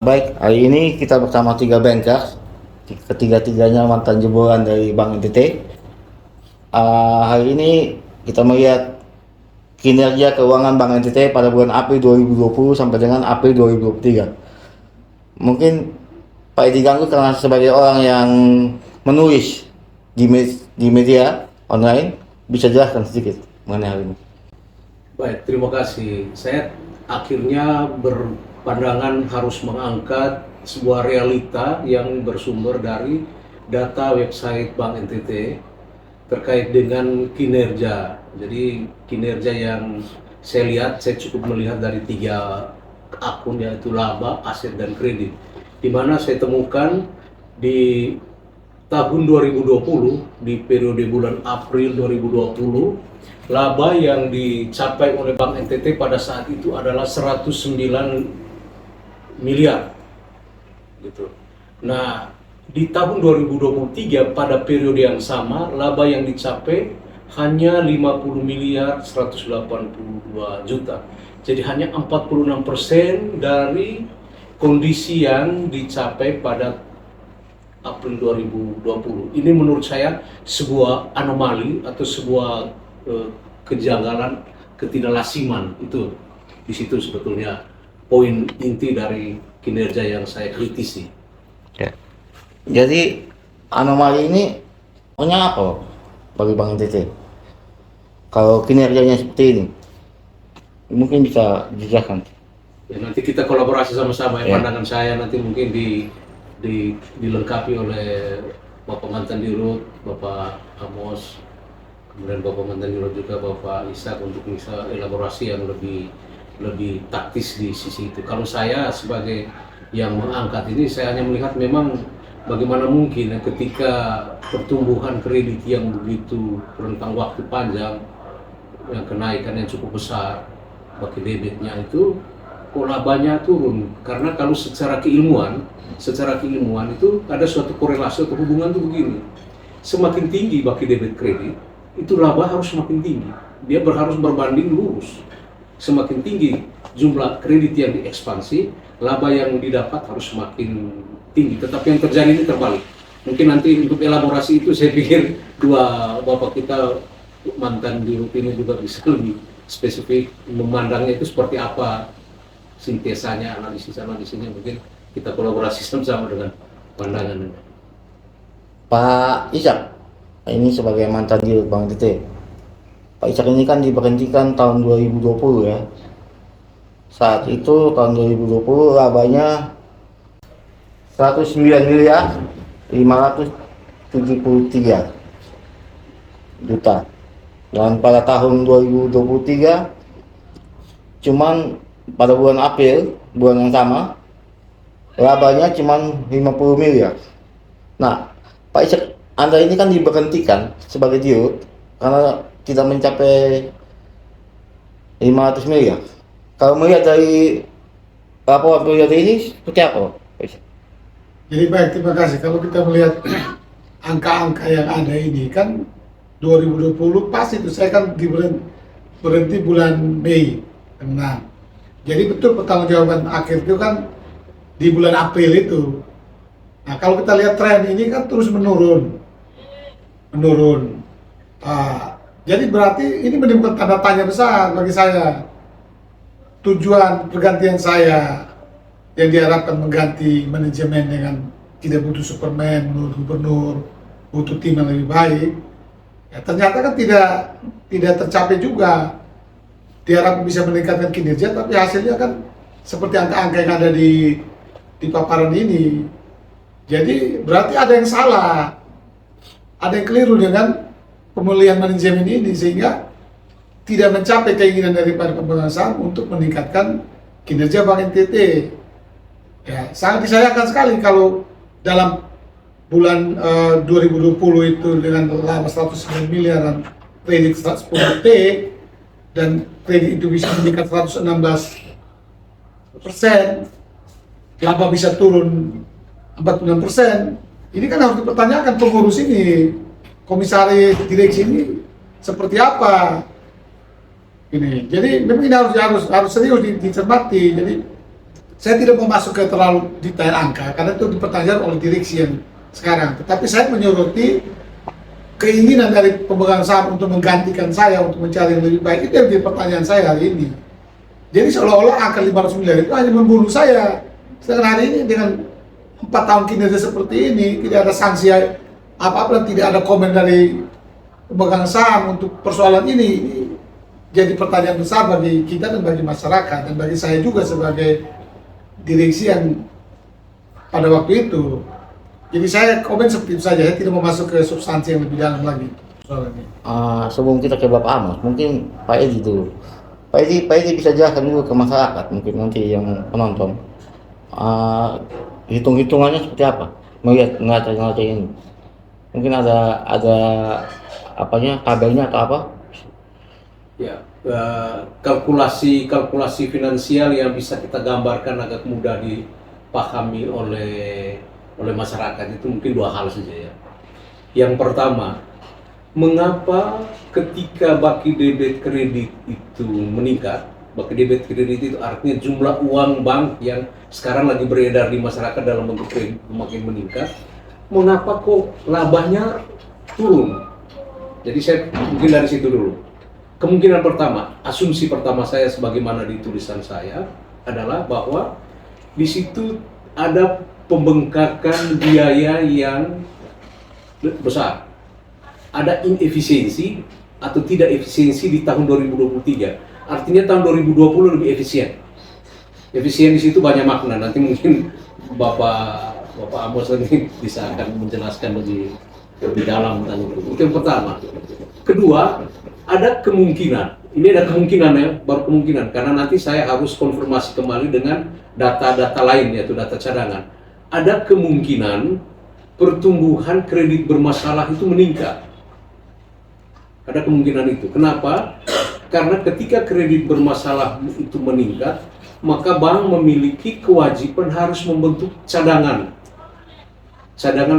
Baik, hari ini kita bersama tiga bankers, ketiga-tiganya mantan jebolan dari Bank NTT. Hari ini kita melihat kinerja keuangan Bank NTT pada bulan April 2020 sampai dengan April 2023. Mungkin Pak Edi ganggu karena sebagai orang yang menulis di media online, bisa jelaskan sedikit mengenai hal ini. Baik, terima kasih. Saya akhirnya berpandangan harus mengangkat sebuah realita yang bersumber dari data website Bank NTT terkait dengan kinerja. Jadi kinerja yang saya lihat, saya cukup melihat dari 3 akun, yaitu laba, aset, dan kredit. Di mana saya temukan di tahun 2020, di periode bulan April 2020, laba yang dicapai oleh Bank NTT pada saat itu adalah 109 miliar gitu. Nah, di tahun 2023 pada periode yang sama, laba yang dicapai hanya 50 miliar 182 juta. Jadi hanya 46% dari kondisi yang dicapai pada April 2020. Ini menurut saya sebuah anomali atau sebuah kejanggalan, ketidaklasiman. Itu di situ sebetulnya poin inti dari kinerja yang saya kritisi. Ya. Jadi anomali ini punya apa bagi Bank NTT? Kalau kinerjanya seperti ini, mungkin bisa dijelaskan. Ya, nanti kita kolaborasi sama-sama. Ya. Pandangan saya nanti mungkin dilengkapi oleh Bapak Mantan Dirut, Bapak Amos, kemudian Bapak Mantan Dirut juga Bapak Ishak, untuk bisa elaborasi yang lebih taktis di sisi itu. Kalau saya sebagai yang mengangkat ini, saya hanya melihat memang bagaimana mungkin ketika pertumbuhan kredit yang begitu rentang waktu panjang, yang kenaikan yang cukup besar, bagi debitnya itu kok labanya turun. Karena kalau secara keilmuan itu ada suatu korelasi atau hubungan tuh begini. Semakin tinggi baki debit kredit, itu laba harus semakin tinggi. Dia harus berbanding lurus. Semakin tinggi jumlah kredit yang diekspansi, laba yang didapat harus semakin tinggi. Tetapi yang terjadi ini terbalik. Mungkin nanti untuk elaborasi itu saya pikir dua bapak kita mantan di ini juga bisa lebih spesifik memandangnya itu seperti apa, sintesanya, analisisnya mungkin kita kolaborasi sama-sama dengan pandangan. Pak Ishak, ini sebagai mantan di Bank NTT. Pak Ishak ini kan diberhentikan tahun 2020 ya. Saat itu tahun 2020 labanya 109 miliar 573 juta. Dan pada tahun 2023 cuman pada bulan April, bulan yang sama, labanya cuman 50 miliar. Nah, Pak Ishak, Anda ini kan diberhentikan sebagai dirut karena tidak mencapai 500 miliar. Kalau melihat dari laporan periode ini, seperti apa, Pak Ishak? Jadi baik, terima kasih. Kalau kita melihat angka-angka yang ada ini kan 2020 pas itu saya kan berhenti bulan Mei 6. Jadi betul pertanggungjawaban akhir itu kan di bulan April itu. Nah, kalau kita lihat tren ini kan terus menurun. Jadi berarti ini menimbulkan tanda tanya besar bagi saya. Tujuan pergantian saya yang diharapkan mengganti manajemen dengan tidak butuh superman menurut gubernur, butuh tim yang lebih baik. Ya, ternyata kan tidak tercapai juga. Diharapkan bisa meningkatkan kinerja, tapi hasilnya kan seperti angka-angka yang ada di paparan ini. Jadi berarti ada yang salah, ada yang keliru dengan pemulihan manajemen ini sehingga tidak mencapai keinginan daripada pemegang saham untuk meningkatkan kinerja Bank NTT. Ya, sangat disayangkan sekali kalau dalam bulan 2020 itu dengan laba 109 miliar dan kredit 110 T dan kredit itu bisa meningkat 116%, laba bisa turun 46%. Ini kan harus dipertanyakan pengurus ini, komisaris direksi ini seperti apa ini. Jadi memang ini harus serius dicermati. Jadi saya tidak mau masuk ke terlalu detail angka karena itu dipertanyakan oleh direksi yang sekarang. Tetapi saya menyoroti keinginan dari pemegang saham untuk menggantikan saya untuk mencari yang lebih baik, itu yang jadi pertanyaan saya hari ini. Jadi seolah-olah angka 500 miliar itu hanya membunuh saya. Sedangkan hari ini dengan 4 tahun kinerja seperti ini, tidak ada sanksi apa-apa dan tidak ada komen dari pemegang saham untuk persoalan ini jadi pertanyaan besar bagi kita dan bagi masyarakat dan bagi saya juga sebagai direksi yang pada waktu itu. Jadi saya komen seperti itu saja, saya tidak mau masuk ke substansi yang lebih dalam lagi soalnya. Sebelum kita ke Bapak Amos, mungkin Pak Edi dulu. Pak Edi bisa jelaskan dulu ke masyarakat, mungkin nanti yang penonton. Hitung-hitungannya seperti apa? Melihat neraca ini. Mungkin ada apanya, tabelnya atau apa? Ya, kalkulasi finansial yang bisa kita gambarkan agak mudah dipahami oleh masyarakat itu mungkin 2 hal saja ya. Yang pertama, mengapa ketika baki debit kredit itu meningkat? Baki debit kredit itu artinya jumlah uang bank yang sekarang lagi beredar di masyarakat dalam bentuk kredit makin meningkat. Mengapa kok labanya turun? Jadi saya mungkin dari situ dulu. Kemungkinan pertama, asumsi pertama saya sebagaimana di tulisan saya adalah bahwa di situ ada pembengkakan biaya yang besar. Ada inefisiensi atau tidak efisiensi di tahun 2023. Artinya tahun 2020 lebih efisien. Efisien di situ banyak makna. Nanti mungkin Bapak Amos ini bisa akan menjelaskan lebih dalam tentang itu. Itu yang pertama. Kedua, ada kemungkinan. Ini ada kemungkinan ya, baru kemungkinan. Karena nanti saya harus konfirmasi kembali dengan data-data lain, yaitu data cadangan. Ada kemungkinan pertumbuhan kredit bermasalah itu meningkat. Ada kemungkinan itu. Kenapa? Karena ketika kredit bermasalah itu meningkat, maka bank memiliki kewajiban harus membentuk cadangan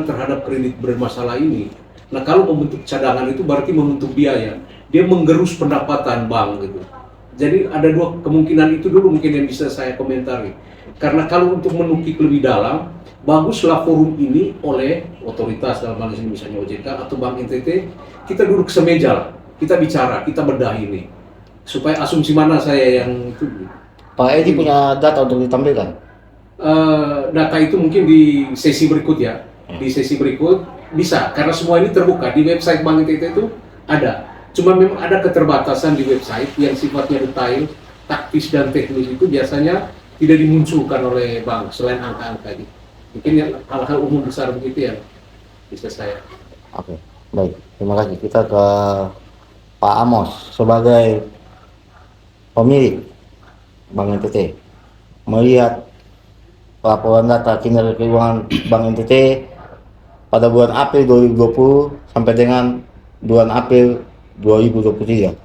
terhadap kredit bermasalah ini. Nah, kalau membentuk cadangan itu berarti membentuk biaya. Dia menggerus pendapatan bank gitu. Jadi ada 2 kemungkinan itu dulu mungkin yang bisa saya komentari. Karena kalau untuk menukik lebih dalam, baguslah forum ini oleh otoritas dalam hal ini misalnya OJK atau Bank NTT, kita duduk semeja lah, kita bicara, kita bedah ini. Supaya asumsi mana saya yang itu. Pak Edi punya data untuk ditampilkan? Data itu mungkin di sesi berikut ya. Di sesi berikut bisa, karena semua ini terbuka di website Bank NTT itu ada. Cuma memang ada keterbatasan di website yang sifatnya detail, taktis dan teknis itu biasanya tidak dimunculkan oleh bank selain angka-angka ini. Mungkin yang hal-hal umum besar begitu ya bisa saya. Oke, baik. Terima kasih. Kita ke Pak Amos sebagai pemilik Bank NTT. Melihat laporan data kinerja keuangan Bank NTT pada bulan April 2020 sampai dengan bulan April 2023.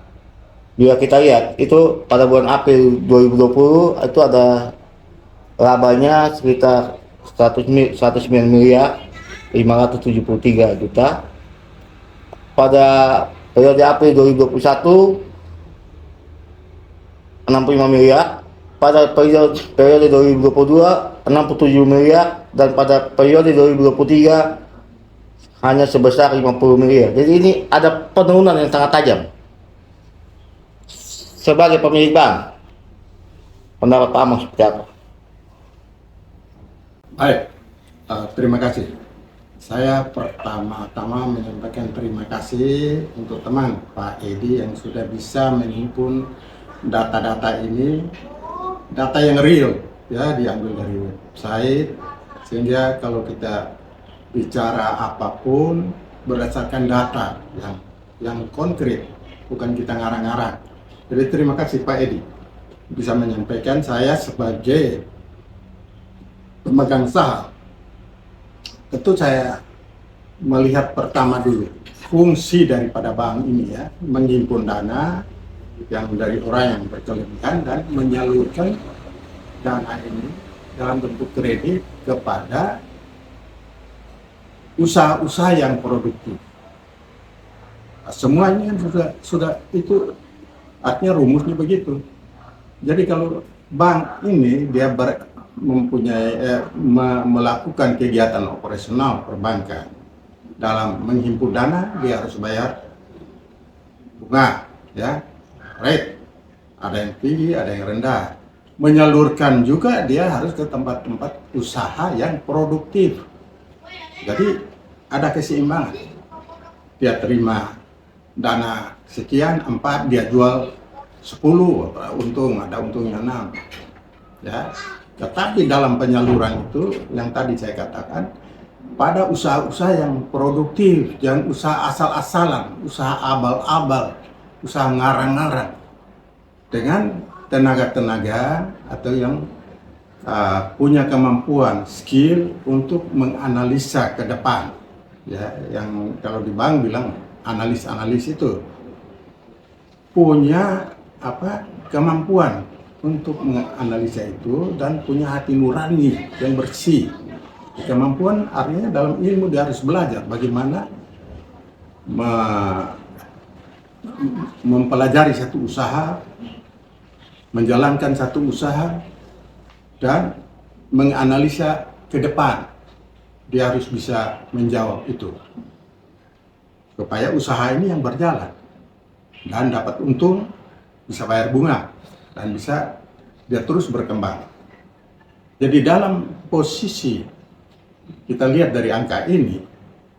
Bila kita lihat itu pada bulan April 2020 itu ada labanya sekitar 109 miliar 573 juta. Pada periode April 2021 65 miliar, pada periode 2022 67 miliar, dan pada periode 2023 hanya sebesar 50 miliar. Jadi ini ada penurunan yang sangat tajam. Sebagai pemilik bank, pendapat Pak Amos seperti apa? Baik, terima kasih. Saya pertama-tama menyampaikan terima kasih untuk teman Pak Edi yang sudah bisa menghimpun data-data ini, data yang real ya, diambil dari website, sehingga kalau kita bicara apapun berdasarkan data yang konkret, bukan kita ngarang-ngarang. Jadi terima kasih Pak Edi bisa menyampaikan. Saya sebagai pemegang saham, tentu saya melihat pertama dulu fungsi daripada bank ini ya, menghimpun dana yang dari orang yang berkelebihan dan menyalurkan dana ini dalam bentuk kredit kepada usaha-usaha yang produktif. Semuanya sudah itu artinya rumusnya begitu. Jadi kalau bank ini dia melakukan kegiatan operasional perbankan. Dalam menghimpun dana dia harus bayar bunga, ya, rate, ada yang tinggi, ada yang rendah. Menyalurkan juga dia harus ke tempat-tempat usaha yang produktif. Jadi ada keseimbangan. Dia terima dana sekian, 4, dia jual 10, untung, ada untungnya 6. Ya. Tetapi dalam penyaluran itu yang tadi saya katakan, pada usaha-usaha yang produktif, jangan usaha asal-asalan, usaha abal-abal, usaha ngarang-ngarang, dengan tenaga-tenaga atau yang punya kemampuan, skill untuk menganalisa ke depan. Ya, yang kalau di bank bilang analis itu punya kemampuan untuk menganalisa itu dan punya hati nurani yang bersih. Kemampuan artinya dalam ilmu dia harus belajar bagaimana mempelajari satu usaha, menjalankan satu usaha, dan menganalisa ke depan. Dia harus bisa menjawab itu supaya usaha ini yang berjalan dan dapat untung, bisa bayar bunga, dan bisa dia terus berkembang. Jadi dalam posisi kita lihat dari angka ini,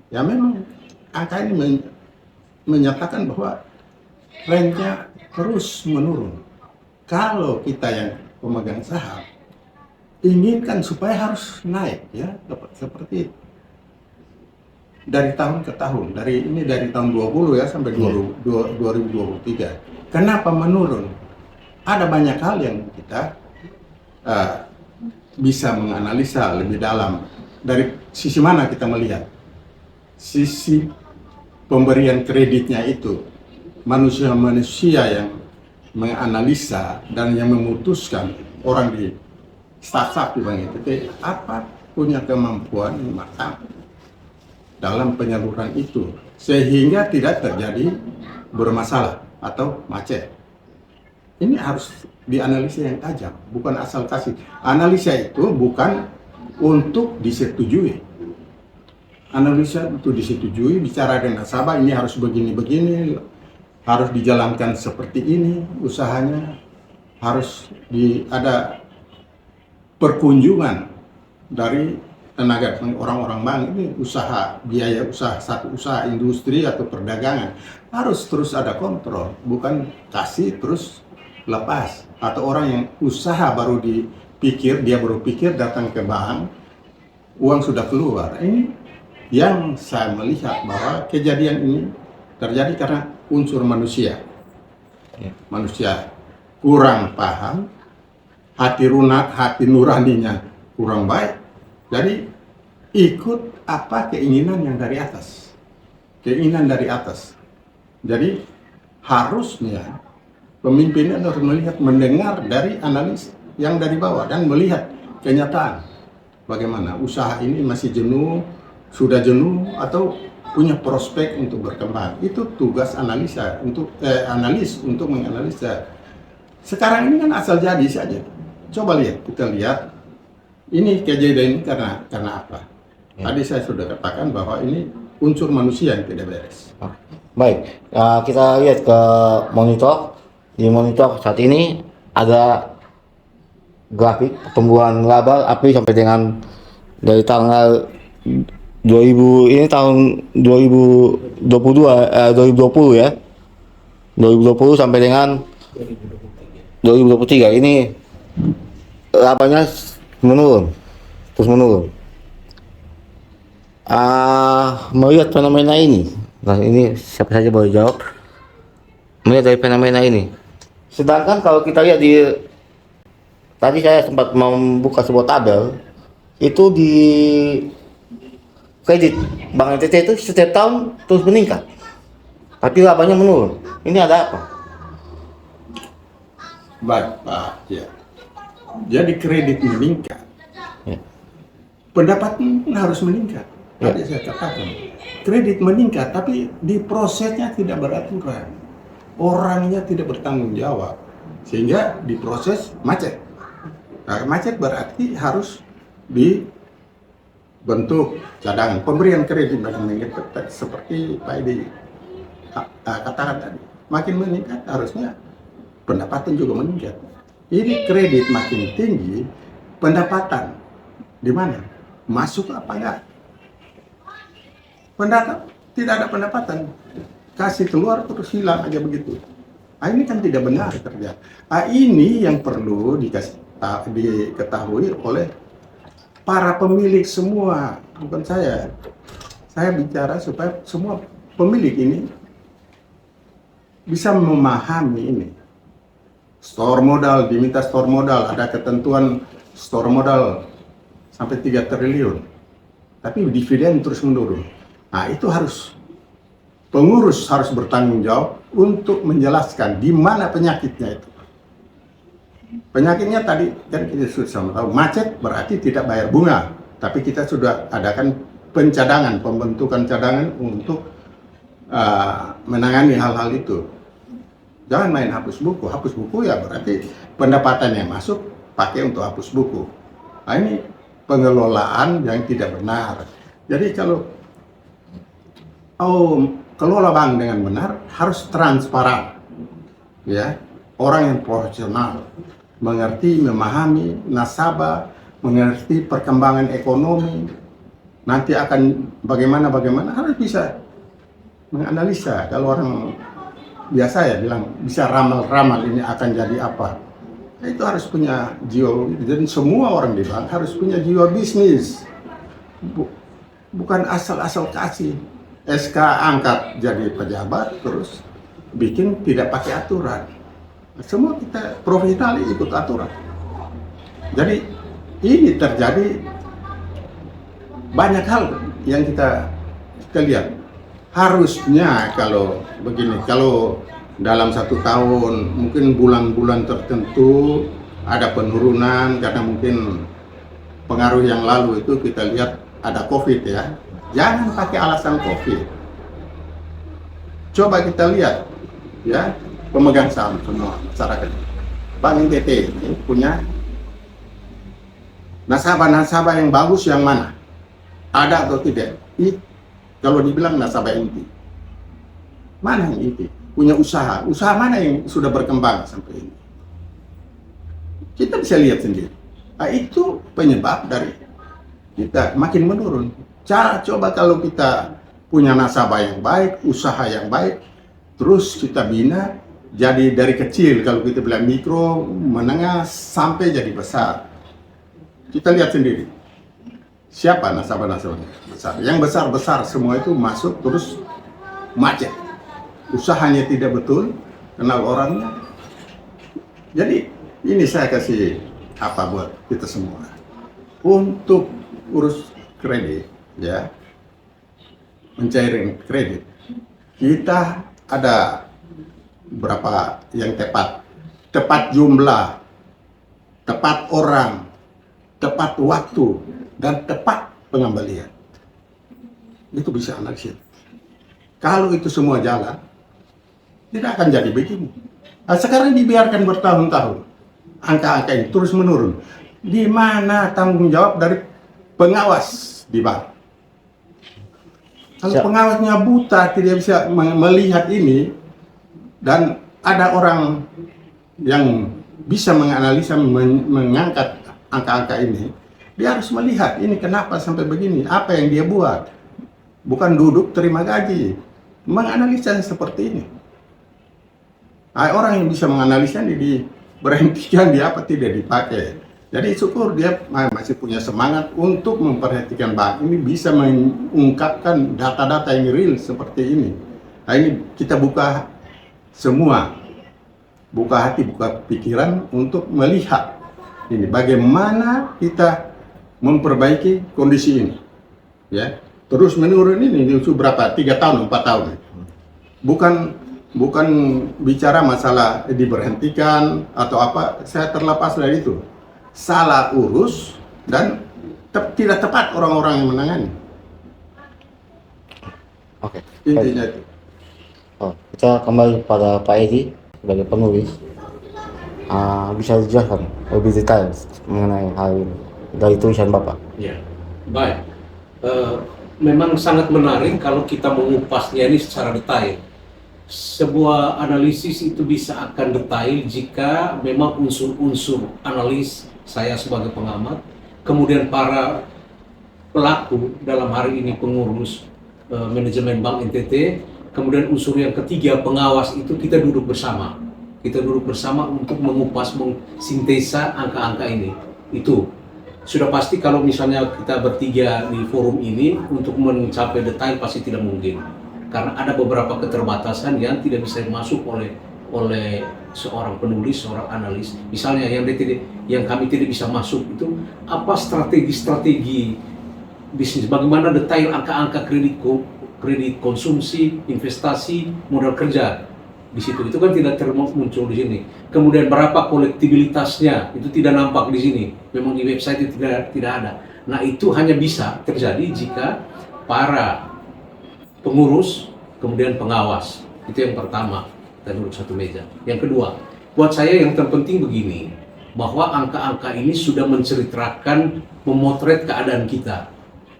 ya memang angka ini menyatakan bahwa trennya terus menurun. Kalau kita yang pemegang saham inginkan supaya harus naik, ya seperti dari tahun ke tahun, dari tahun 20 ya sampai 2023. Kenapa menurun? Ada banyak hal yang kita bisa menganalisa lebih dalam. Dari sisi mana kita melihat? Sisi pemberian kreditnya itu, manusia-manusia yang menganalisa dan yang memutuskan orang di startup di Bank NTT apa punya kemampuan yang matang dalam penyaluran itu sehingga tidak terjadi bermasalah atau macet. Ini harus dianalisa yang tajam, bukan asal kasih. Analisa itu bukan untuk disetujui. Analisa itu disetujui, bicara dengan nasabah ini harus begini-begini, harus dijalankan seperti ini usahanya, harus ada perkunjungan dari tenaga orang-orang bank ini, usaha, biaya usaha, satu usaha industri atau perdagangan harus terus ada kontrol, bukan kasih terus lepas. Atau orang yang usaha baru dia baru pikir datang ke bank, uang sudah keluar. Ini yang saya melihat bahwa kejadian ini terjadi karena unsur manusia. Manusia kurang paham, hati nuraninya kurang baik, jadi ikut apa keinginan yang dari atas. Keinginan dari atas. Jadi harusnya pemimpinnya harus mendengar dari analis yang dari bawah dan melihat kenyataan. Bagaimana usaha ini masih jenuh, sudah jenuh, atau punya prospek untuk berkembang. Itu tugas analis untuk menganalisa. Sekarang ini kan asal jadi saja. Coba kita lihat ini kejadian ini karena apa? Tadi saya sudah katakan bahwa ini unsur manusia yang tidak beres. Baik, kita lihat ke monitor. Di monitor saat ini ada grafik pertumbuhan laba April sampai dengan dari tanggal 2000 ini tahun 2020 ya. 2020 sampai dengan 2023 ini labanya terus menurun. Melihat fenomena ini, nah ini siapa saja boleh jawab. Melihat dari fenomena ini, sedangkan kalau kita lihat tadi saya sempat membuka sebuah tabel itu di kredit Bank NTT itu setiap tahun terus meningkat, tapi labanya menurun. Ini ada apa? Baik, Pak. Ya. Jadi kredit meningkat, Ya. pendapatan pun harus meningkat. Ya. Tadi saya katakan, kredit meningkat, tapi di prosesnya tidak beraturan, orangnya tidak bertanggung jawab, sehingga diproses macet. Nah, macet berarti harus dibentuk cadangan pemberian kredit seperti Pak Edi katakan tadi. Makin meningkat harusnya pendapatan juga meningkat. Ini kredit makin tinggi, pendapatan di mana? Masuk apa enggak? Tidak ada pendapatan, kasih keluar terus hilang aja begitu. Ini kan tidak benar terjadi. Ini yang perlu diketahui oleh para pemilik semua, bukan saya. Saya bicara supaya semua pemilik ini bisa memahami ini. Store modal, diminta store modal, ada ketentuan store modal sampai 3 triliun. Tapi dividen terus menurun. Nah, itu harus pengurus harus bertanggung jawab untuk menjelaskan di mana penyakitnya itu. Penyakitnya tadi kan kita sudah sama tahu, macet berarti tidak bayar bunga, tapi kita sudah adakan pencadangan, pembentukan cadangan untuk menangani hal-hal itu. Jangan main hapus buku ya berarti pendapatan yang masuk pakai untuk hapus buku. Nah, ini pengelolaan yang tidak benar. Jadi kalau kelola bank dengan benar harus transparan, ya, orang yang profesional, mengerti, memahami nasabah, mengerti perkembangan ekonomi, nanti akan bagaimana harus bisa menganalisa. Kalau orang biasa ya bilang bisa ramal-ramal ini akan jadi apa. Nah, itu harus punya jiwa, dan semua orang di bank harus punya jiwa bisnis. Bukan asal-asal kasih SK angkat jadi pejabat terus bikin tidak pakai aturan. Semua kita profesional ikut aturan. Jadi ini terjadi banyak hal yang kita lihat. Harusnya kalau begini, kalau dalam 1 tahun mungkin bulan-bulan tertentu ada penurunan karena mungkin pengaruh yang lalu itu kita lihat ada COVID ya. Jangan pakai alasan COVID. Coba kita lihat ya, pemegang saham semua masyarakat. Bank NTT ini punya nasabah-nasabah yang bagus yang mana? Ada atau tidak? Kalau dibilang nasabah inti, mana yang inti? Punya usaha mana yang sudah berkembang sampai ini? Kita bisa lihat sendiri. Nah, itu penyebab dari kita makin menurun. Coba kalau kita punya nasabah yang baik, usaha yang baik, terus kita bina, jadi dari kecil, kalau kita bilang mikro, menengah, sampai jadi besar. Kita lihat sendiri. Siapa nasabah-nasabahnya besar? Yang besar-besar semua itu masuk terus macet. Usahanya tidak betul, kenal orangnya. Jadi ini saya kasih apa buat kita semua. Untuk urus kredit, ya, mencairin kredit, kita ada berapa yang tepat jumlah, tepat orang, tepat waktu, dan tepat pengembalian. Itu bisa analisis. Kalau itu semua jalan, tidak akan jadi begini. Nah, sekarang dibiarkan bertahun-tahun, angka-angka ini terus menurun. Di mana tanggung jawab dari pengawas di bank? Kalau pengawasnya buta, tidak bisa melihat ini, dan ada orang yang bisa menganalisa, mengangkat angka-angka ini, dia harus melihat ini kenapa sampai begini, apa yang dia buat. Bukan duduk terima gaji, menganalisa seperti ini. Nah, orang yang bisa menganalisa ini diberhentikan, dia apa tidak dipakai. Jadi syukur dia masih punya semangat untuk memperhatikan bank ini, bisa mengungkapkan data-data yang real seperti ini. Nah, ini kita buka semua, buka hati, buka pikiran untuk melihat ini bagaimana kita memperbaiki kondisi ini, ya. Terus menurun ini berapa? 3 tahun, 4 tahun. Bukan bicara masalah diberhentikan atau apa. Saya terlepas dari itu. Salah urus dan tidak tepat orang-orang yang menangani. Oke. Intinya itu. Kita kembali pada Pak Edi sebagai penulis. bisa dijelaskan lebih detail mengenai hal ini dari tulisan Bapak? Ya, baik. Memang sangat menarik kalau kita mengupasnya ini secara detail. Sebuah analisis itu bisa akan detail jika memang unsur-unsur analis saya sebagai pengamat, kemudian para pelaku dalam hari ini pengurus manajemen Bank NTT, kemudian unsur yang ketiga pengawas itu kita duduk bersama. Kita duduk bersama untuk mengupas, mensintesa angka-angka ini. Itu sudah pasti kalau misalnya kita bertiga di forum ini untuk mencapai detail pasti tidak mungkin. Karena ada beberapa keterbatasan yang tidak bisa masuk oleh seorang penulis, seorang analis. Misalnya yang kami tidak bisa masuk itu apa strategi bisnis, bagaimana detail angka-angka kredit konsumsi, investasi, modal kerja di situ. Itu kan tidak muncul di sini. Kemudian berapa kolektibilitasnya itu tidak nampak di sini. Memang di website itu tidak ada. Nah, itu hanya bisa terjadi jika para pengurus kemudian pengawas. Itu yang pertama, kita duduk satu meja. Yang kedua, buat saya yang terpenting begini, bahwa angka-angka ini sudah menceritakan, memotret keadaan kita.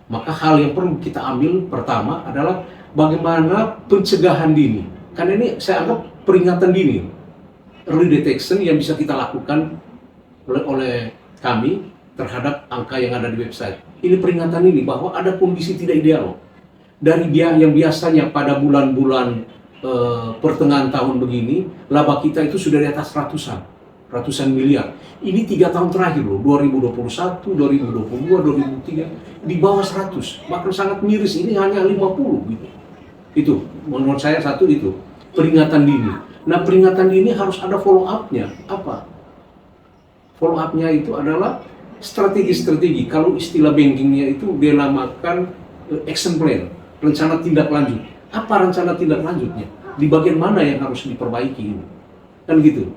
Maka hal yang perlu kita ambil pertama adalah bagaimana pencegahan dini. Karena ini saya anggap peringatan dini, early detection yang bisa kita lakukan oleh kami terhadap angka yang ada di website. Ini peringatan ini bahwa ada kondisi tidak ideal. Dari yang biasanya pada bulan-bulan pertengahan tahun begini, laba kita itu sudah di atas ratusan miliar. Ini 3 tahun terakhir loh, 2021, 2022, 2023, di bawah 100. Bahkan sangat miris, ini hanya 50 gitu. Itu, menurut saya satu itu, peringatan dini. Nah, peringatan dini harus ada follow up-nya. Apa? Follow up-nya itu adalah strategi-strategi. Kalau istilah bankingnya itu dia namakan action plan, rencana tindak lanjut. Apa rencana tindak lanjutnya? Di bagian mana yang harus diperbaiki ini? Kan gitu.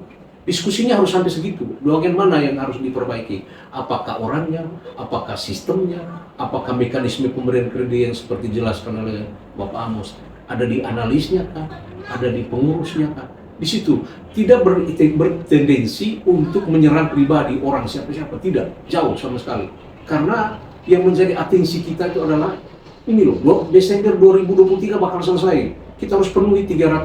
Diskusinya harus sampai segitu. Bagian mana yang harus diperbaiki? Apakah orangnya? Apakah sistemnya? Apakah mekanisme pemberian kredit yang seperti dijelaskan oleh Bapak Amos? Ada di analisnya kah? Ada di pengurusnya kah? Di situ tidak bertendensi untuk menyerang pribadi orang siapa-siapa. Tidak, jauh sama sekali. Karena yang menjadi atensi kita itu adalah ini loh, Desember 2023 bakal selesai. Kita harus penuhi 3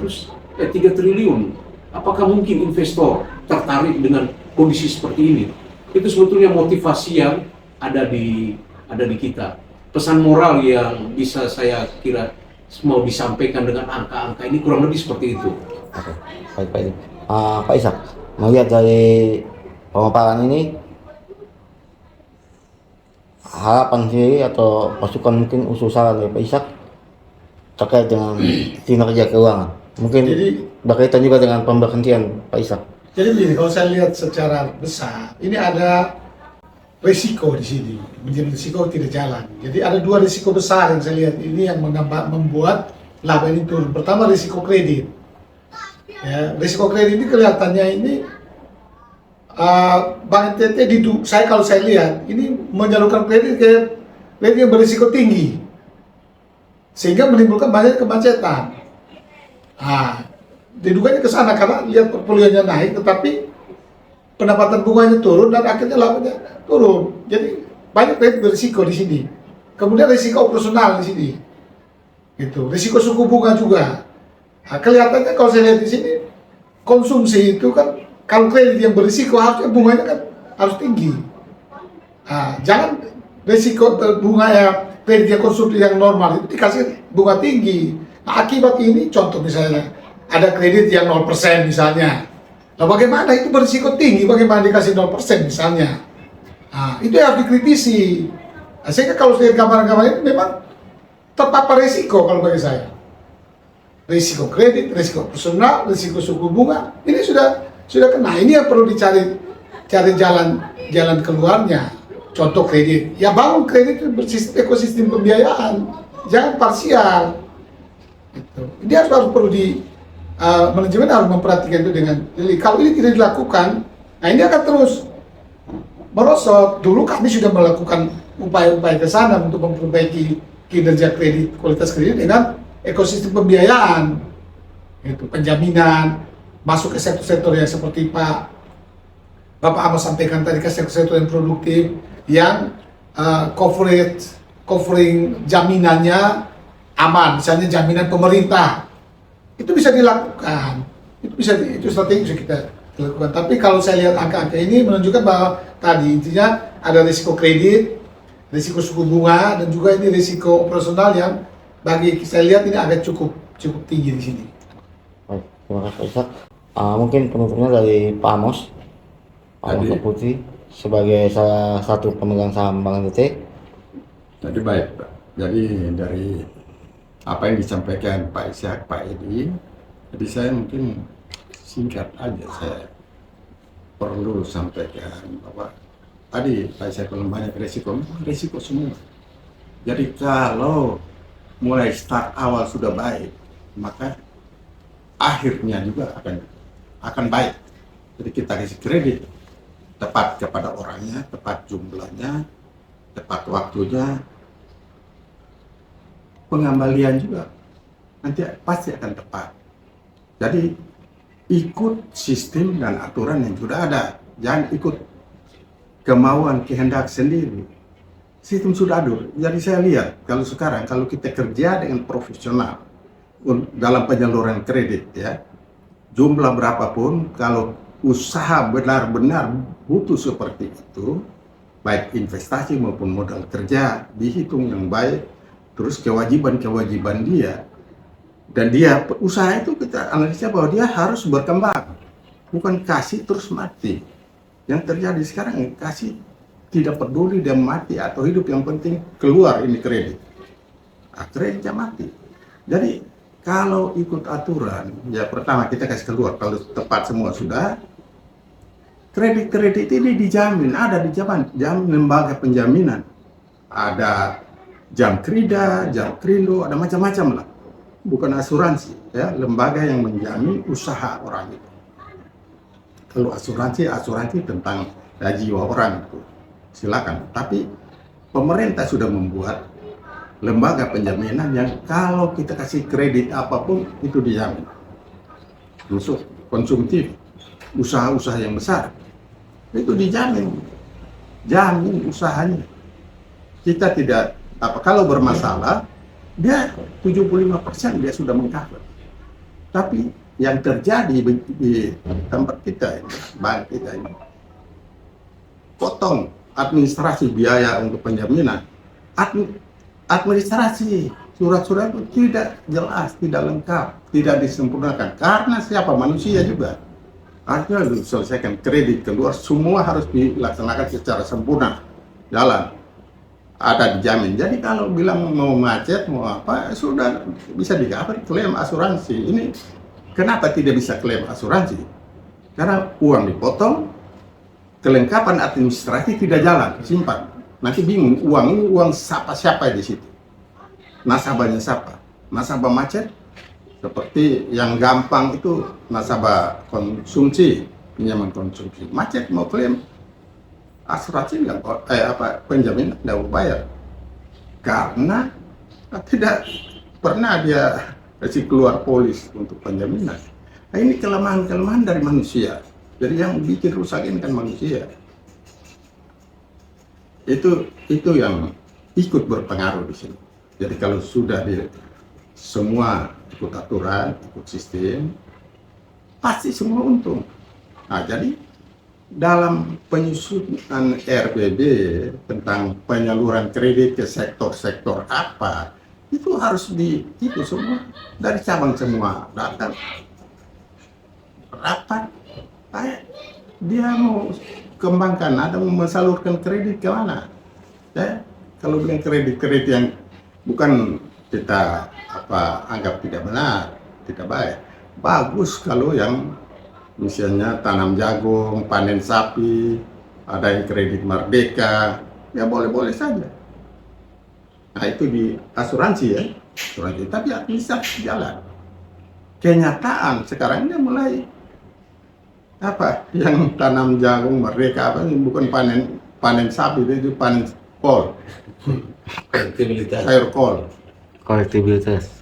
triliun. Apakah mungkin investor tertarik dengan kondisi seperti ini? Itu sebetulnya motivasi yang ada di kita. Pesan moral yang bisa saya kira mau disampaikan dengan angka-angka ini kurang lebih seperti itu. Oke, baik Pak. Pak Ishak, melihat dari pemaparan ini, harapan sendiri atau masukan mungkin usul saran dari Pak Ishak terkait dengan kinerja keuangan. Mungkin berkaitan juga dengan pemberhentian Pak Ishak. Jadi begini, kalau saya lihat secara besar, ini ada risiko di sini, menjadi risiko tidak jalan. Jadi ada 2 risiko besar yang saya lihat ini yang membuat laba ini turun. Pertama, risiko kredit. Ya, risiko kredit ini kelihatannya ini Bank NTT kalau saya lihat ini menyalurkan kredit yang berisiko tinggi, sehingga menimbulkan banyak kemacetan. Diduganya ke sana karena lihat portfolionya naik, tetapi pendapatan bunganya turun dan akhirnya labanya turun. Jadi banyak kredit berisiko di sini. Kemudian risiko operasional di sini, gitu. Risiko suku bunga juga. Kelihatannya kalau saya lihat di sini konsumsi itu kan kalau kredit yang berisiko harusnya bunganya kan harus tinggi. Jangan risiko bunga ya kredit yang konsumsi yang normal itu dikasih bunga tinggi. Akibat ini contoh misalnya ada kredit yang 0% misalnya. Nah, bagaimana itu berisiko tinggi, bagaimana dikasih 0% misalnya. Itu yang harus dikritisi. Sehingga kalau saya lihat gambaran-gambaran ini memang terpapar risiko kalau bagi saya. Risiko kredit, risiko personal, risiko suku bunga, ini sudah kena. Ini yang perlu cari jalan keluarnya. Contoh kredit, ya bangun kredit ekosistem pembiayaan, jangan parsial. Gitu. Ini harus perlu manajemen harus memperhatikan itu dengan jeli. Kalau ini tidak dilakukan, nah ini akan terus merosot. Dulu kami sudah melakukan upaya-upaya ke sana untuk memperbaiki kinerja kredit, kualitas kredit dengan ekosistem pembiayaan, gitu, penjaminan, masuk ke sektor-sektor yang seperti Pak Bapak Amos sampaikan tadi ke sektor yang produktif yang covering jaminannya aman, misalnya jaminan pemerintah, itu bisa dilakukan, itu strategi bisa kita lakukan. Tapi kalau saya lihat angka-angka ini menunjukkan bahwa tadi intinya ada risiko kredit, risiko suku bunga, dan juga ini risiko operasional yang bagi saya lihat ini agak cukup tinggi di sini. Baik, terima kasih Ustaz. Mungkin penutupnya dari Pak Amos Putih sebagai salah satu pemegang saham Bank NTT. Jadi baik, Pak. Jadi dari apa yang disampaikan Pak Ishak, Pak Edi, jadi saya mungkin singkat aja saya perlu sampaikan bahwa tadi Pak Ishak bilang banyak risiko semua. Jadi kalau mulai start awal sudah baik, maka akhirnya juga akan baik. Jadi kita kasih kredit tepat kepada orangnya, tepat jumlahnya, tepat waktunya, pengembalian juga nanti pasti akan tepat. Jadi ikut sistem dan aturan yang sudah ada, jangan ikut kemauan kehendak sendiri. Sistem sudah ada. Jadi saya lihat kalau sekarang kalau kita kerja dengan profesional dalam penyaluran kredit ya, jumlah berapapun, kalau usaha benar-benar butuh seperti itu, baik investasi maupun modal kerja dihitung yang baik, terus kewajiban dia, dan dia usaha itu kita analisa bahwa dia harus berkembang, bukan kasih terus mati. Yang terjadi sekarang kasih tidak peduli dia mati atau hidup, yang penting keluar ini kredit, kreditnya mati. Jadi kalau ikut aturan, ya pertama kita kasih keluar kalau tepat semua sudah. Kredit ini dijamin, ada jamin lembaga penjaminan, ada jam krida, jam krindo, ada macam-macam lah. Bukan asuransi, ya, lembaga yang menjamin usaha orang itu. Kalau asuransi tentang jiwa orang itu, silakan. Tapi pemerintah sudah membuat lembaga penjaminan yang kalau kita kasih kredit apapun itu dijamin. Khusus konsumtif, usaha-usaha yang besar itu dijamin, jamin usahanya. Kita tidak kalau bermasalah dia 75% dia sudah mengcover. Tapi yang terjadi di tempat kita ini, bank kita ini, potong administrasi biaya untuk penjaminan, administrasi surat-surat itu tidak jelas, tidak lengkap, tidak disempurnakan. Karena siapa? Manusia juga. Artinya diselesaikan, kredit keluar, semua harus dilaksanakan secara sempurna, jalan, ada dijamin. Jadi kalau bilang mau macet, mau apa, sudah bisa di-cover, klaim asuransi. Ini kenapa tidak bisa klaim asuransi? Karena uang dipotong, kelengkapan administrasi tidak jalan, simpan. Nanti bingung, uang ini uang siapa di situ? Nasabahnya siapa? Nasabah macet, seperti yang gampang itu nasabah konsumsi, pinjaman konsumsi. Macet mau klaim asuransi penjamin tidak mau bayar karena tidak pernah dia kasih keluar polis untuk penjaminan. Nah, ini kelemahan-kelemahan dari manusia. Jadi yang bikin rusak ini kan manusia. Itu yang ikut berpengaruh di sini. Jadi kalau sudah semua ikut aturan, ikut sistem, pasti semua untung. Nah, jadi dalam penyusunan RBB tentang penyaluran kredit ke sektor-sektor apa, itu harus itu semua dari cabang semua datang rapat. Dia mau kembangkan, ada mau mensalurkan kredit ke mana? Ya, kalau bilang kredit yang bukan kita anggap tidak benar, tidak baik. Bagus kalau yang misalnya tanam jagung, panen sapi, ada yang kredit merdeka, ya boleh-boleh saja. Nah itu di asuransi ya, asuransi. Tapi administrasi jalan. Kenyataan sekarang ini mulai yang tanam jagung merdeka bukan panen sapi, itu panen kol, air kol. Kolektibilitas.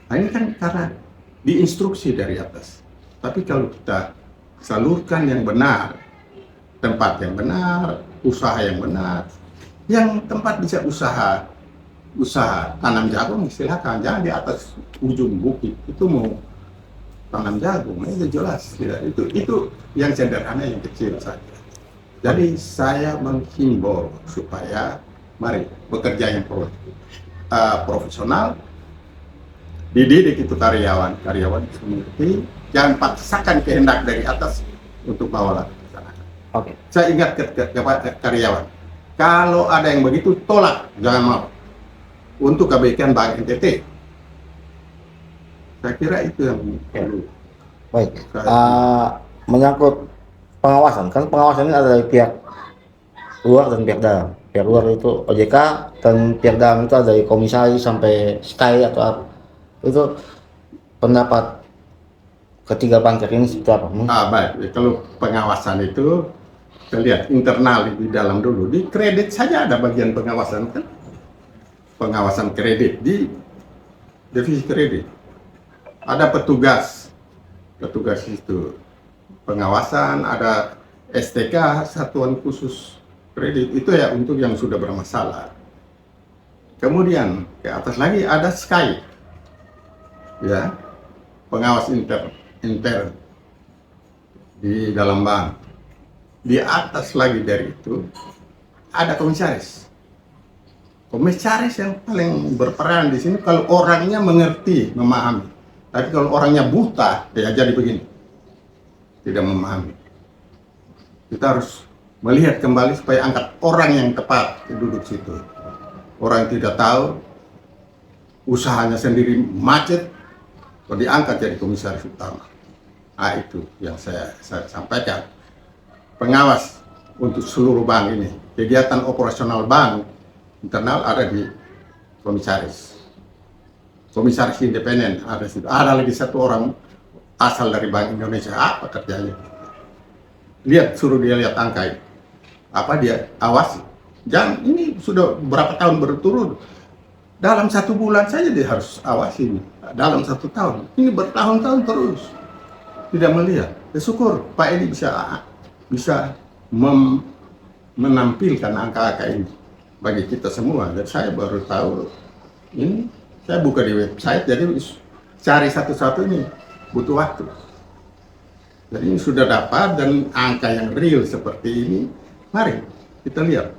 Nah ini kan karena diinstruksi dari atas. Tapi kalau kita salurkan yang benar, tempat yang benar, usaha yang benar. Yang tempat bisa usaha tanam jagung silakan, jangan di atas ujung bukit itu mau tanam jagung, itu jelas tidak, itu yang sederhana, yang kecil saja. Jadi saya menghimbau supaya mari bekerja yang profesional, dididik itu karyawan bisa mengerti, jangan paksakan kehendak dari atas untuk bawa ke sana. Oke. Saya ingat kepada karyawan, kalau ada yang begitu tolak, jangan mau. Untuk kebaikan Bank NTT, saya kira itu yang perlu. Baik. Menyangkut pengawasan, kan pengawasan ini ada dari pihak luar dan pihak dalam. Pihak luar itu OJK dan pihak dalam itu ada dari komisaris sampai Sky atau apa. Itu pendapat ketiga pangkat ini seperti apa? Baik, kalau pengawasan itu kita lihat internal di dalam dulu. Di kredit saja ada bagian pengawasan kan? Pengawasan kredit di divisi kredit. Ada petugas itu pengawasan, ada STK, satuan khusus kredit, itu ya untuk yang sudah bermasalah. Kemudian ke atas lagi ada Sky, ya, pengawas intern di dalam bank. Di atas lagi dari itu ada komisaris. Komisaris yang paling berperan di sini kalau orangnya mengerti, memahami. Tapi kalau orangnya buta, ya jadi begini, tidak memahami. Kita harus melihat kembali supaya angkat orang yang tepat duduk situ. Orang yang tidak tahu, usahanya sendiri macet, kalau diangkat jadi komisaris utama. Nah, itu yang saya sampaikan. Pengawas untuk seluruh bank ini, kegiatan operasional bank internal ada di komisaris independen ada situ. Ada lagi satu orang asal dari Bank Indonesia, apa kerjanya? Suruh dia lihat angka itu. Apa dia awasi? Jangan, ini sudah berapa tahun berturut. Dalam 1 bulan saja dia harus awasi ini. Dalam 1 tahun, ini bertahun-tahun terus tidak melihat. Ya syukur Pak Edi bisa menampilkan angka-angka ini bagi kita semua. Dan saya baru tahu ini, saya buka di website, jadi cari satu-satu ini butuh waktu. Jadi ini sudah dapat dan angka yang real seperti ini, mari kita lihat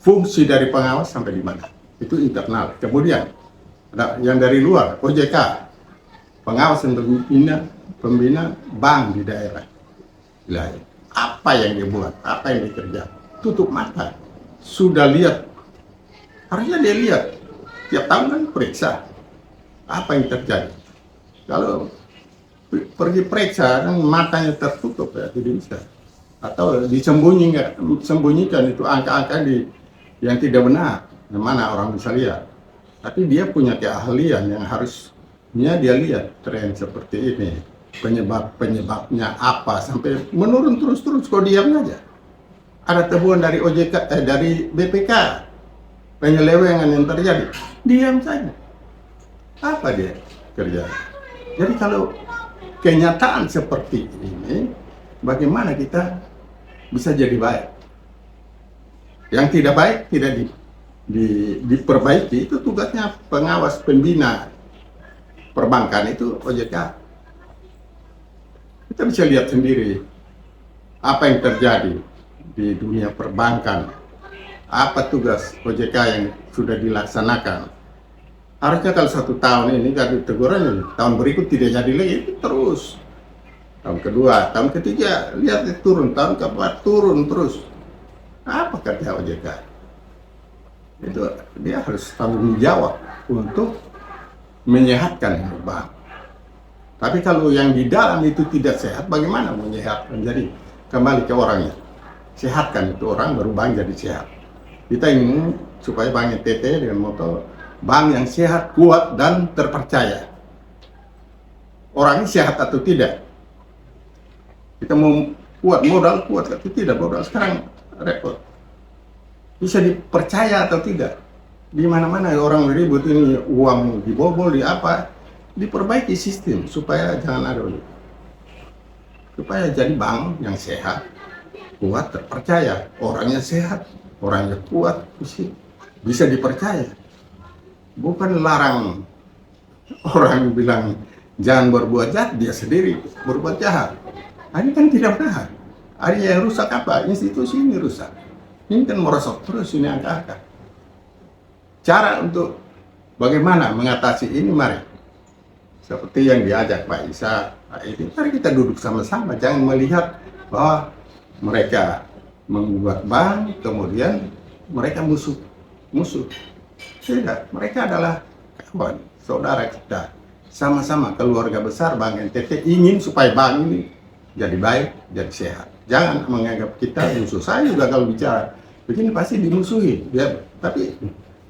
fungsi dari pengawas sampai di mana. Itu internal. Kemudian ada yang dari luar, OJK, pengawas dan pembina bank di daerah. Apa yang dia buat, apa yang dikerja, tutup mata. Sudah lihat, harusnya dia lihat tiap tahun kan periksa apa yang terjadi. Kalau pergi periksa kan matanya tertutup ya tidak bisa, atau disembunyikan itu angka-angka yang tidak benar, mana orang bisa lihat. Tapi dia punya keahlian yang harusnya dia lihat tren seperti ini, penyebabnya apa sampai menurun terus kok diam aja. Ada temuan dari OJK, dari BPK, penyelewengan yang terjadi, diam saja. Apa dia kerja? Jadi kalau kenyataan seperti ini, bagaimana kita bisa jadi baik? Yang tidak baik tidak diperbaiki, itu tugasnya pengawas pembina perbankan itu OJK. Kita bisa lihat sendiri apa yang terjadi di dunia perbankan, apa tugas OJK yang sudah dilaksanakan. Harusnya kalau 1 tahun ini kan teguran, tahun berikut tidak jadi lagi, itu terus. Tahun kedua, tahun ketiga, lihat turun, tahun keempat turun terus. Apa kerja OJK? Itu dia harus tanggung jawab untuk menyehatkan bank. Tapi kalau yang di dalam itu tidak sehat, bagaimana menyehatkan? Jadi kembali ke orangnya. Sehatkan itu orang, baru bank jadi sehat. Kita ingin supaya Bank NTT dengan moto bank yang sehat, kuat, dan terpercaya. Orangnya sehat atau tidak? Kita mau kuat, modal kuat atau tidak? Modal sekarang repot. Bisa dipercaya atau tidak? Di mana-mana orang ribut ini, uang dibobol, di apa? Diperbaiki sistem supaya jangan ada. supaya jadi bank yang sehat, kuat, terpercaya. Orangnya sehat, orangnya kuat, bisa dipercaya. Bukan larang orang bilang jangan berbuat jahat, dia sendiri berbuat jahat. Ini kan tidak benar. Ada yang rusak apa? Institusi ini rusak. Ini kan merosot terus ini angka-angka. Cara untuk bagaimana mengatasi ini, mari. Seperti yang diajak Pak Isa, Pak Edi, mari kita duduk sama-sama. Jangan melihat bahwa mereka membuat bank, kemudian mereka musuh. Tidak, mereka adalah kawan, saudara kita. Sama-sama keluarga besar Bank NTT ingin supaya bank ini jadi baik, jadi sehat. Jangan menganggap kita musuh. Saya juga kalau bicara begini pasti dimusuhi, ya. Tapi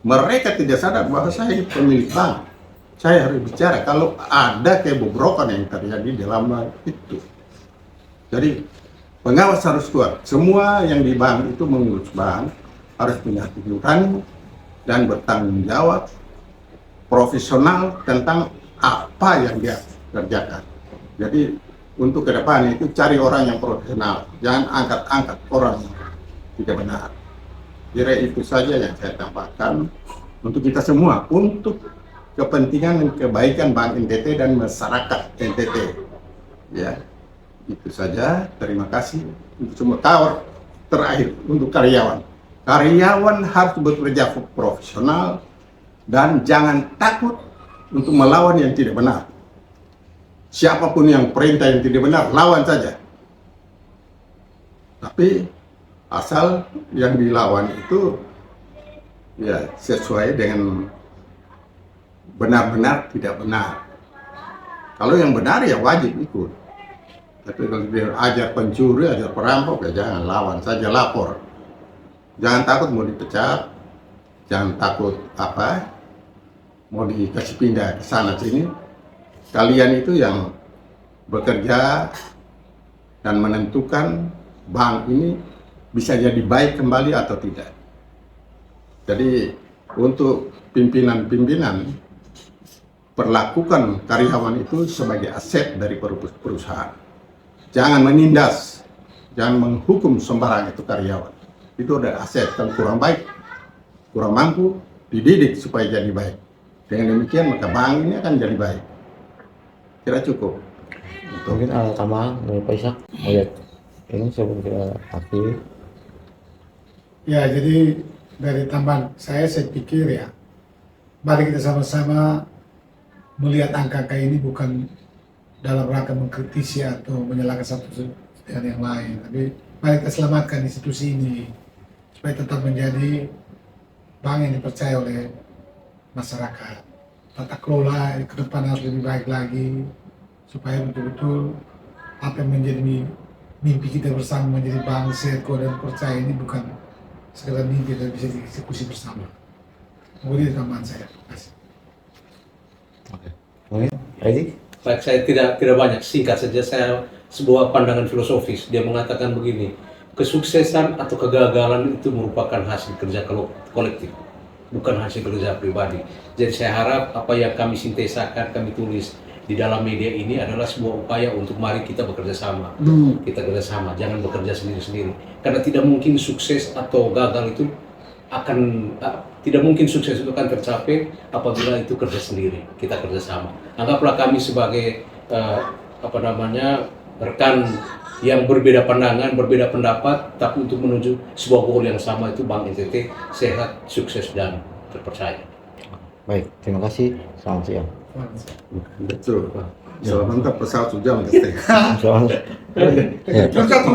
mereka tidak sadar bahwa saya ini pemilik bank. Saya harus bicara kalau ada kebobrokan yang terjadi dalam bank itu. Jadi pengawas harus kuat. Semua yang di bank itu mengurus bank harus punya hati nurani dan bertanggung jawab, profesional tentang apa yang dia kerjakan. Jadi untuk ke depan itu cari orang yang profesional, jangan angkat-angkat orang yang tidak benar. Kira itu saja yang saya tambahkan untuk kita semua, untuk kepentingan dan kebaikan Bank NTT dan masyarakat NTT. Ya, itu saja. Terima kasih untuk semua. Terakhir untuk karyawan. Karyawan harus bekerja profesional dan jangan takut untuk melawan yang tidak benar. Siapapun yang perintah yang tidak benar, lawan saja. Tapi asal yang dilawan itu ya sesuai dengan benar-benar tidak benar. Kalau yang benar ya wajib ikut. Tapi kalau dia ajar pencuri, ajar perampok, ya jangan, lawan saja, lapor. Jangan takut mau dipecat, jangan takut mau dikasih pindah ke sana sini. Kalian itu yang bekerja dan menentukan bank ini bisa jadi baik kembali atau tidak. Jadi untuk pimpinan-pimpinan, perlakukan karyawan itu sebagai aset dari perusahaan. Jangan menindas, jangan menghukum sembarang itu karyawan. Itu adalah aset. Kalau kurang baik, kurang mampu, dididik supaya jadi baik. Dengan demikian maka bank ini akan jadi baik. Kira cukup. Mungkin ada tambahan dari Pak Ishak melihat ini sebelum kita akhiri. Ya, jadi dari tambahan saya pikir ya, mari kita sama-sama melihat angka-angka ini bukan dalam rangka mengkritisi atau menyalahkan satu dengan yang lain, tapi mari kita selamatkan institusi ini supaya tetap menjadi bank yang dipercaya oleh masyarakat. Tata kelola ke depan harus lebih baik lagi supaya betul-betul apa yang menjadi mimpi kita bersama menjadi bank sehat dan percaya ini bukan sekedar mimpi, tapi bisa dieksekusi bersama. Kemudian tambahan saya. Terima kasih. Oke. Mungkin Edi? Baik, saya tidak banyak, singkat saja. Saya sebuah pandangan filosofis. Dia mengatakan begini, kesuksesan atau kegagalan itu merupakan hasil kerja kolektif, bukan hasil kerja pribadi. Jadi saya harap apa yang kami sintesakan, kami tulis di dalam media ini adalah sebuah upaya untuk mari kita bekerja sama. Kita kerja sama, jangan bekerja sendiri-sendiri. Karena tidak mungkin sukses atau gagal itu tidak mungkin sukses itu akan tercapai apabila itu kerja sendiri, kita kerja sama. Anggaplah kami sebagai rekan yang berbeda pandangan, berbeda pendapat, tapi untuk menuju sebuah goal yang sama, itu Bank NTT sehat, sukses dan terpercaya. Baik, terima kasih. Selamat siang. Betul. Selamat pesawat sudah. Selamat. Ya. Terus